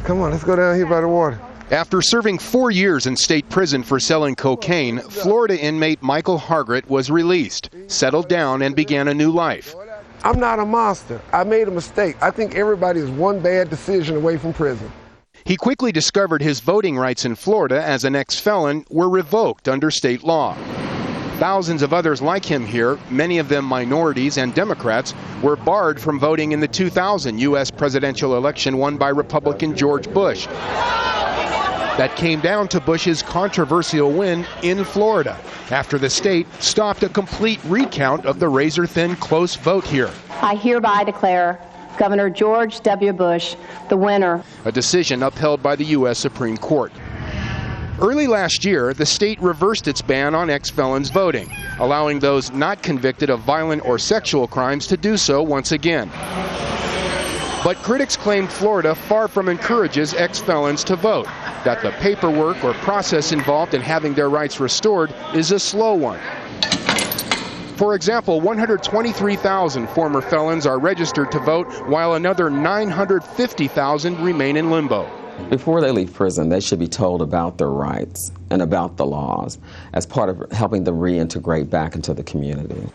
Come on, let's go down here by the water. After serving 4 years in state prison for selling cocaine, Florida inmate Michael Hargett was released, settled down, and began a new life. I'm not a monster. I made a mistake. I think everybody's one bad decision away from prison. He quickly discovered his voting rights in Florida as an ex-felon were revoked under state law. Thousands of others like him here, many of them minorities and Democrats, were barred from voting in the 2000 U.S. presidential election won by Republican George Bush. That came down to Bush's controversial win in Florida after the state stopped a complete recount of the razor-thin close vote here. I hereby declare Governor George W. Bush the winner. A decision upheld by the U.S. Supreme Court. Early last year, the state reversed its ban on ex-felons voting, allowing those not convicted of violent or sexual crimes to do so once again. But critics claim Florida far from encourages ex-felons to vote, that the paperwork or process involved in having their rights restored is a slow one. For example, 123,000 former felons are registered to vote, while another 950,000 remain in limbo. Before they leave prison, they should be told about their rights and about the laws as part of helping them reintegrate back into the community.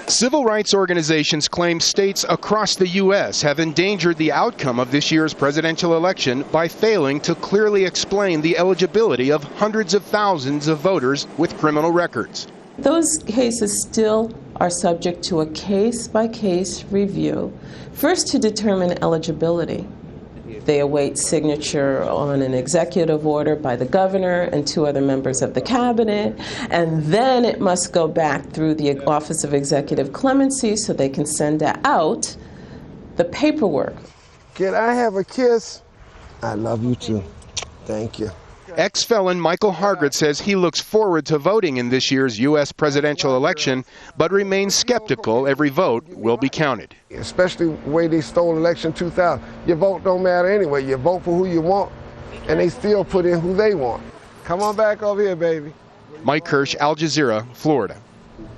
Civil rights organizations claim states across the U.S. have endangered the outcome of this year's presidential election by failing to clearly explain the eligibility of hundreds of thousands of voters with criminal records. Those cases still are subject to a case-by-case review, first to determine eligibility. They await signature on an executive order by the governor and 2 other members of the cabinet, and then it must go back through the Office of Executive Clemency so they can send out the paperwork. Can I have a kiss? I love you too. Thank you. Ex-felon Michael Hargett says he looks forward to voting in this year's U.S. presidential election, but remains skeptical every vote will be counted. Especially the way they stole election 2000. Your vote don't matter anyway. You vote for who you want, and they still put in who they want. Come on back over here, baby. Mike Kirsch, Al Jazeera, Florida.